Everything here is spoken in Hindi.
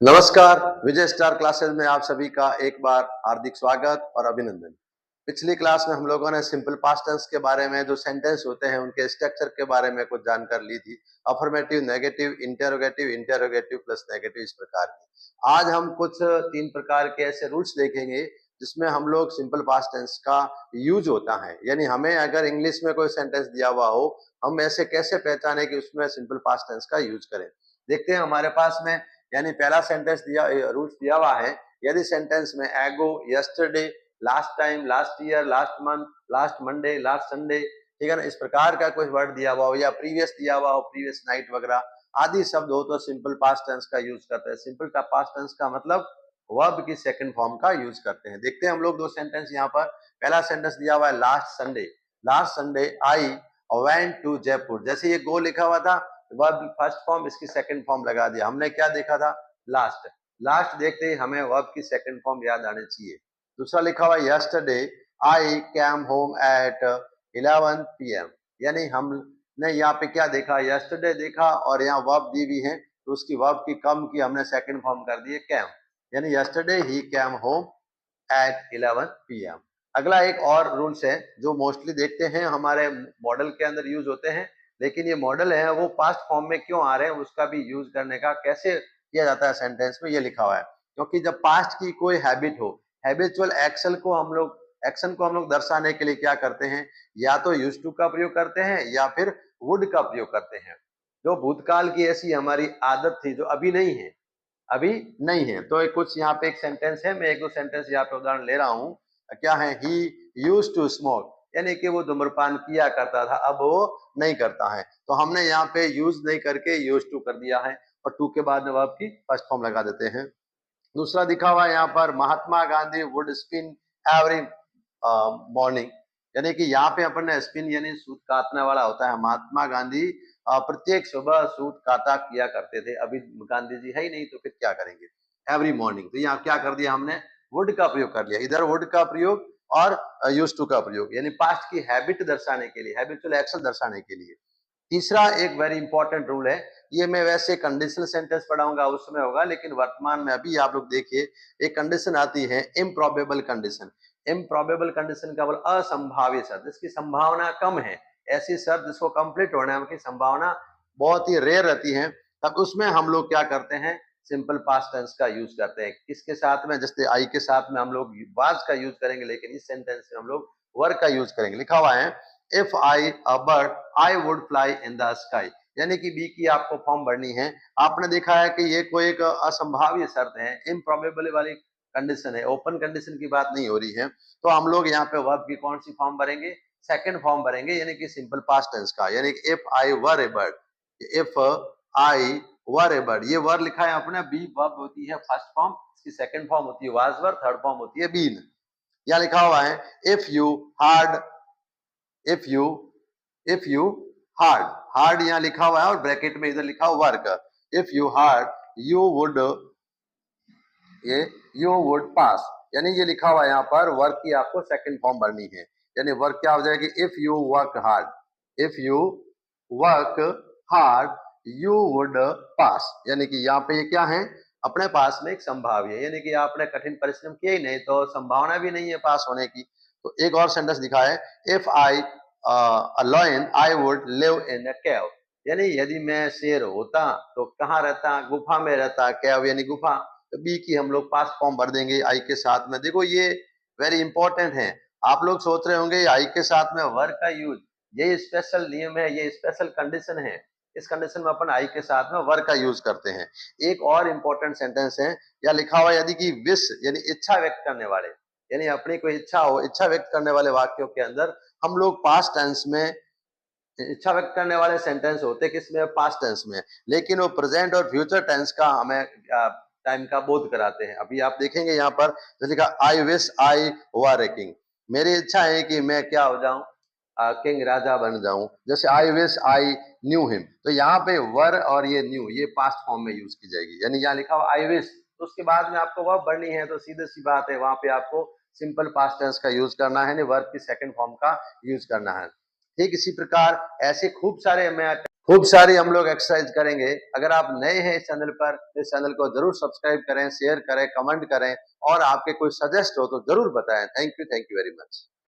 नमस्कार, विजय स्टार क्लासेस में आप सभी का एक बार हार्दिक स्वागत और अभिनंदन। पिछली क्लास में हम लोगों ने सिंपल पास्ट टेंस के बारे में, जो सेंटेंस होते हैं उनके स्ट्रक्चर के बारे में कुछ जानकारी ली थी। Affirmative, negative, interrogative, interrogative plus negative, इस प्रकार की। आज हम कुछ 3 प्रकार के ऐसे रूल्स देखेंगे जिसमें हम लोग सिंपल पास्ट टेंस का यूज होता है। यानी हमें अगर इंग्लिश में कोई सेंटेंस दिया हुआ हो, हम ऐसे कैसे पहचाने कि उसमें सिंपल पास्ट टेंस का यूज करें। देखते हैं हमारे पास में, यानी पहला सेंटेंस दिया, रूल्स दिया हुआ है। यदि सेंटेंस में एगो, yesterday, last time, last year, last month, last Monday, last Sunday, ठीक है ना, इस प्रकार का कोई वर्ड दिया हुआ हो या प्रीवियस दिया हुआ हो, प्रीवियस नाइट वगैरह आदि शब्द हो तो सिंपल पास्ट टेंस का यूज करते हैं। सिंपल पास्ट टेंस का मतलब वर्ब की सेकंड फॉर्म का यूज करते हैं। देखते हैं हम लोग दो सेंटेंस यहाँ पर। पहला सेंटेंस दिया हुआ है last Sunday. Last Sunday I went to Jaipur. जैसे ये गो लिखा हुआ था, वर्ब फर्स्ट फॉर्म, इसकी सेकंड फॉर्म लगा दिया। हमने क्या देखा था? लास्ट। लास्ट देखते ही हमें वर्ब की सेकंड फॉर्म याद आनी चाहिए। दूसरा लिखा हुआ yesterday I came home at 11 PM। यानी हमने यहाँ पे क्या देखा? यस्टरडे देखा और यहाँ वर्ब दी हुई है तो उसकी वर्ब की कम की हमने सेकंड फॉर्म कर दी है कैम। यानी yesterday he cam home at 11 PM। अगला एक और रूल्स है जो मोस्टली देखते हैं हमारे मॉडल के अंदर यूज होते हैं, लेकिन ये मॉडल है वो पास्ट फॉर्म में क्यों आ रहे हैं, उसका भी यूज करने का कैसे किया जाता है सेंटेंस में, ये लिखा हुआ है। क्योंकि जब पास्ट की कोई हैबिट हो, हैबिचुअल एक्शन को हम लोग दर्शाने के लिए क्या करते हैं? या तो यूज टू का प्रयोग करते हैं या फिर वुड का प्रयोग करते हैं। जो भूतकाल की ऐसी हमारी आदत थी जो अभी नहीं है। तो कुछ यहाँ पे एक सेंटेंस है, मैं एक दो सेंटेंस यहाँ पे उदाहरण ले रहा हूँ। क्या है? ही यूज टू स्मोक, यानी कि वो धूम्रपान किया करता था, अब वो नहीं करता है। तो हमने यहाँ पे यूज नहीं करके यूज टू कर दिया है और टू के बाद में वर्ब की फर्स्ट फॉर्म लगा देते हैं। दूसरा दिखा हुआ है यहाँ पर, Mahatma Gandhi would spin every morning. यानी कि यहाँ पे अपन ने स्पिन यानी सूत काटने वाला होता है। महात्मा गांधी प्रत्येक सुबह सूत काटा किया करते थे। अभी गांधी जी है ही नहीं तो फिर क्या करेंगे? Every morning. तो यहाँ क्या कर दिया हमने? वुड का प्रयोग कर लिया। इधर वुड का प्रयोग और यूज टू का प्रयोग, यानी पास्ट की हैबिट दर्शाने के लिए, हैबिचुअल एक्शन दर्शाने के लिए। तीसरा एक वेरी इंपॉर्टेंट रूल है, ये मैं वैसे कंडीशनल सेंटेंस पढ़ाऊंगा उसमें होगा, लेकिन वर्तमान में अभी आप लोग देखिए एक कंडीशन आती है इम्प्रॉबेबल कंडीशन। इम्प्रॉबेबल कंडीशन का बोल असंभावित शर्त, इसकी संभावना कम है। ऐसी शर्त जिसको कंप्लीट होने की संभावना बहुत ही रेयर रहती है, तब उसमें हम लोग क्या करते हैं? सिंपल पास्ट टेंस का यूज करते हैं। किसके साथ में? जैसे आई के साथ में हम लोग वाज का यूज करेंगे, लेकिन इस सेंटेंस में हम लोग वर का यूज करेंगे। लिखा हुआ है if I a bird I would fly in the sky. यानी कि बी की आपको फॉर्म भरनी है। आपने देखा है कि ये कोई एक असंभाव्य शर्त है, इम्प्रोबेबल वाली कंडीशन है, ओपन कंडीशन की बात नहीं हो रही है। तो हम लोग यहाँ पे वर्ब की कौन सी फॉर्म भरेंगे? सेकंड फॉर्म भरेंगे, यानी कि सिंपल पास्ट टेंस का। यानी कि if I were A bird, if I were A bird, ये वर लिखा है अपने, बी वर्ब होती है फर्स्ट फॉर्म, इसकी सेकंड फॉर्म होती है वाज वर, थर्ड फॉर्म होती है बीन। यहाँ लिखा हुआ है if you hard, if you if you hard, hard यहाँ लिखा हुआ है और ब्रैकेट में इधर लिखा हुआ work. If you hard you would, ये यू वुड पास, यानी ये लिखा हुआ है यहाँ पर वर्क की आपको सेकंड फॉर्म भरनी है। यानी वर्क क्या हो जाएगी? If you work hard, if you work hard you would पास। यानी कि यहाँ पे ये क्या है? अपने पास में एक संभाव्य है, यानी कि आपने कठिन परिश्रम किया ही नहीं तो संभावना भी नहीं है पास होने की। तो एक और सेंटेंस दिखा है if I a lion I would live in a cave। यानी यदि मैं शेर होता तो कहाँ रहता? गुफा में रहता। कैव यानी गुफा। तो बी की हम लोग पास्ट फॉर्म भर देंगे आई के साथ में। देखो ये वेरी इंपॉर्टेंट है। आप लोग सोच रहे होंगे आई के साथ में वर्ब का यूज, ये स्पेशल नियम है, ये स्पेशल कंडीशन है। इस कंडीशन में अपन आई के साथ में वर्ब का यूज करते हैं। एक और इंपॉर्टेंट सेंटेंस है, या लिखा हुआ यदि कि विश यानी इच्छा व्यक्त करने वाले, यानी अपनी कोई इच्छा हो, इच्छा व्यक्त करने वाले वाक्यों के अंदर हम लोग पास्ट टेंस में इच्छा व्यक्त करने वाले सेंटेंस होते किसमें? पास्ट टेंस में। लेकिन वो प्रेजेंट और फ्यूचर टेंस का हमें टाइम का बोध कराते हैं। अभी आप देखेंगे यहाँ पर जैसे कहा I wish I were a king, मेरी इच्छा है कि मैं क्या हो जाऊं? किंग, राजा बन जाऊं। जैसे I wish I knew him, तो यहाँ पे वर और ये न्यू ये पास्ट फॉर्म में यूज की जाएगी। यानी यहाँ लिखा हुआ आई विश, तो उसके बाद में आपको वर्ब बढ़नी है, तो सीधे सी बात है वहां पे आपको सिंपल पास्ट टेंस का यूज करना है, वर्ब की सेकंड फॉर्म का यूज करना है। ठीक इसी प्रकार ऐसे खूब सारे मैं खूब सारी हम लोग एक्सरसाइज करेंगे। अगर आप नए हैं इस चैनल पर, तो इस चैनल को जरूर सब्सक्राइब करें, शेयर करें, कमेंट करें और आपके कोई सजेस्ट हो तो जरूर बताएं। Thank you very much.